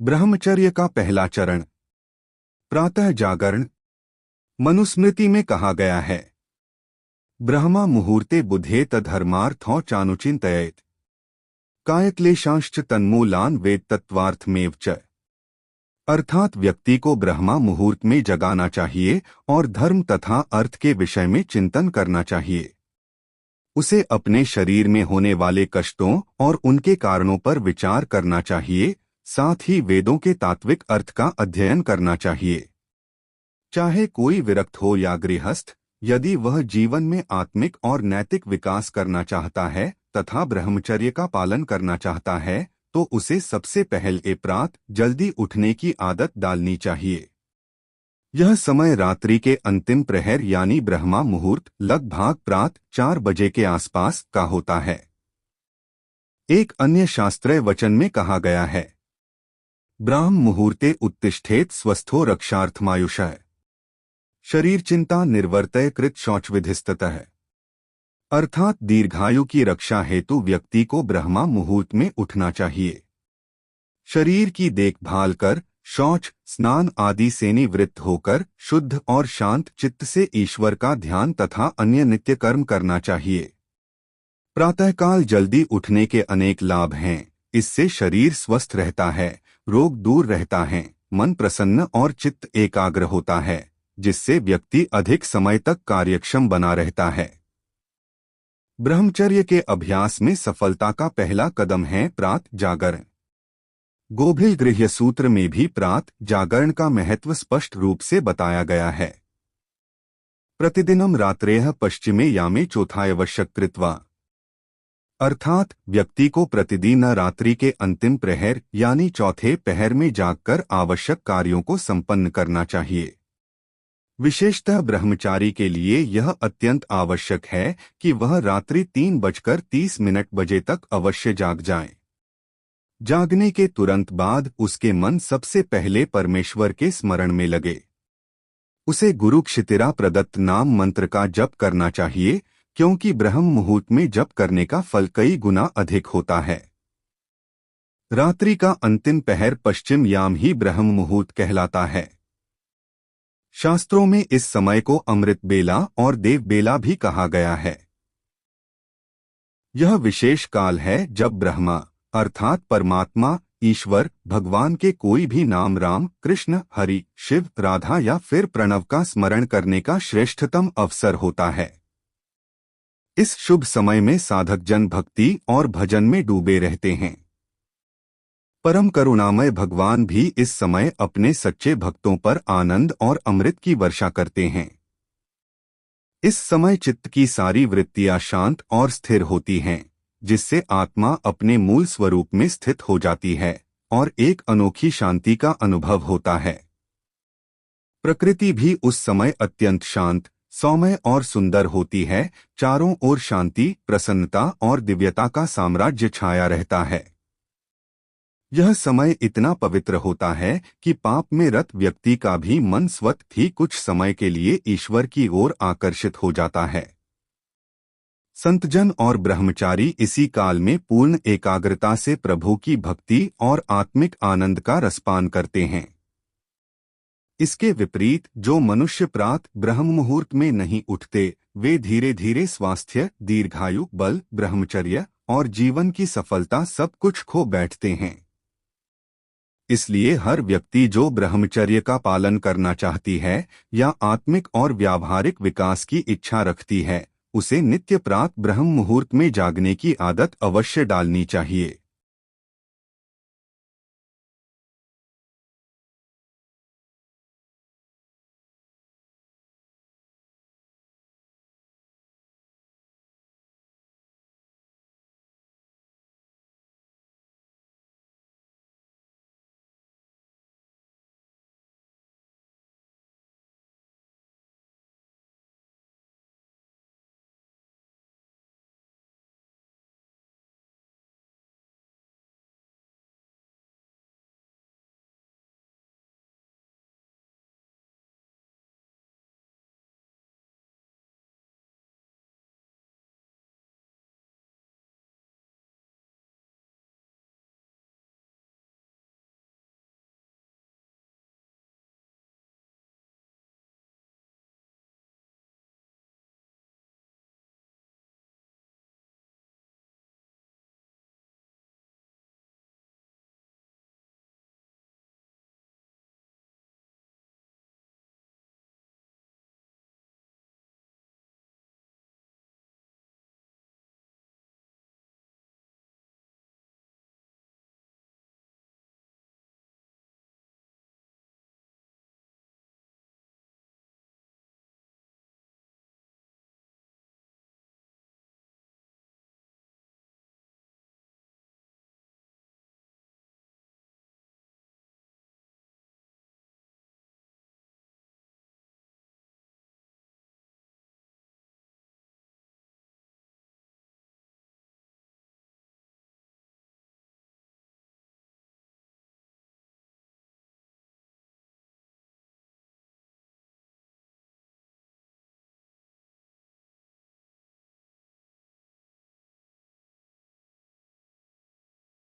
ब्रह्मचर्य का पहला चरण। प्रातः जागरण। मनुस्मृति में कहा गया है, ब्रह्मा मुहूर्ते बुधेत धर्मार्थो चानुचिंतयेत कायक्लेशांश्च तन्मूलान वेद तत्वार्थमेव च। अर्थात व्यक्ति को ब्रह्मा मुहूर्त में जगाना चाहिए और धर्म तथा अर्थ के विषय में चिंतन करना चाहिए। उसे अपने शरीर में होने वाले कष्टों और उनके कारणों पर विचार करना चाहिए, साथ ही वेदों के तात्विक अर्थ का अध्ययन करना चाहिए। चाहे कोई विरक्त हो या गृहस्थ, यदि वह जीवन में आत्मिक और नैतिक विकास करना चाहता है तथा ब्रह्मचर्य का पालन करना चाहता है, तो उसे सबसे पहले प्रात जल्दी उठने की आदत डालनी चाहिए। यह समय रात्रि के अंतिम प्रहर यानी ब्रह्मा मुहूर्त लगभग प्रात 4 बजे के आसपास का होता है। एक अन्य शास्त्रीय वचन में कहा गया है, ब्राह्म मुहूर्ते उत्तिष्ठेत स्वस्थो रक्षार्थमायुषः शरीर चिंता निर्वर्तय कृत शौचविधिस्ततः। अर्थात दीर्घायु की रक्षा हेतु व्यक्ति को ब्रह्मा मुहूर्त में उठना चाहिए। शरीर की देखभाल कर शौच स्नान आदि से निवृत्त होकर शुद्ध और शांत चित्त से ईश्वर का ध्यान तथा अन्य नित्य कर्म करना चाहिए। प्रातःकाल जल्दी उठने के अनेक लाभ हैं। इससे शरीर स्वस्थ रहता है, रोग दूर रहता है, मन प्रसन्न और चित्त एकाग्र होता है, जिससे व्यक्ति अधिक समय तक कार्यक्षम बना रहता है। ब्रह्मचर्य के अभ्यास में सफलता का पहला कदम है प्रात जागरण। गोभिल गृह्य सूत्र में भी प्रात जागरण का महत्व स्पष्ट रूप से बताया गया है। प्रतिदिनम रात्रेह पश्चिमे यामे चौथायवश्यक कृत्वा। अर्थात व्यक्ति को प्रतिदिन रात्रि के अंतिम प्रहर यानी चौथे पहर में जागकर आवश्यक कार्यों को संपन्न करना चाहिए। विशेषतः ब्रह्मचारी के लिए यह अत्यंत आवश्यक है कि वह रात्रि 3:30 बजे तक अवश्य जाग जाए। जागने के तुरंत बाद उसके मन सबसे पहले परमेश्वर के स्मरण में लगे। उसे गुरु क्षितिरा प्रदत्त नाम मंत्र का जप करना चाहिए, क्योंकि ब्रह्म मुहूर्त में जप करने का फल कई गुना अधिक होता है। रात्रि का अंतिम पहर पश्चिम याम ही ब्रह्म मुहूर्त कहलाता है। शास्त्रों में इस समय को अमृत बेला और देव बेला भी कहा गया है। यह विशेष काल है जब ब्रह्मा अर्थात परमात्मा ईश्वर भगवान के कोई भी नाम राम, कृष्ण, हरि, शिव, राधा या फिर प्रणव का स्मरण करने का श्रेष्ठतम अवसर होता है। इस शुभ समय में साधक जन भक्ति और भजन में डूबे रहते हैं। परम करुणामय भगवान भी इस समय अपने सच्चे भक्तों पर आनंद और अमृत की वर्षा करते हैं। इस समय चित्त की सारी वृत्तियां शांत और स्थिर होती हैं, जिससे आत्मा अपने मूल स्वरूप में स्थित हो जाती है और एक अनोखी शांति का अनुभव होता है। प्रकृति भी उस समय अत्यंत शांत, सौम्य और सुंदर होती है। चारों ओर शांति, प्रसन्नता और दिव्यता का साम्राज्य छाया रहता है। यह समय इतना पवित्र होता है कि पाप में रत व्यक्ति का भी मन स्वतः ही कुछ समय के लिए ईश्वर की ओर आकर्षित हो जाता है। संतजन और ब्रह्मचारी इसी काल में पूर्ण एकाग्रता से प्रभु की भक्ति और आत्मिक आनंद का रसपान करते हैं। इसके विपरीत जो मनुष्य प्रात ब्रह्म मुहूर्त में नहीं उठते, वे धीरे धीरे स्वास्थ्य, दीर्घायु, बल, ब्रह्मचर्य और जीवन की सफलता सब कुछ खो बैठते हैं। इसलिए हर व्यक्ति जो ब्रह्मचर्य का पालन करना चाहती है या आत्मिक और व्यावहारिक विकास की इच्छा रखती है, उसे नित्य प्रात ब्रह्म मुहूर्त में जागने की आदत अवश्य डालनी चाहिए।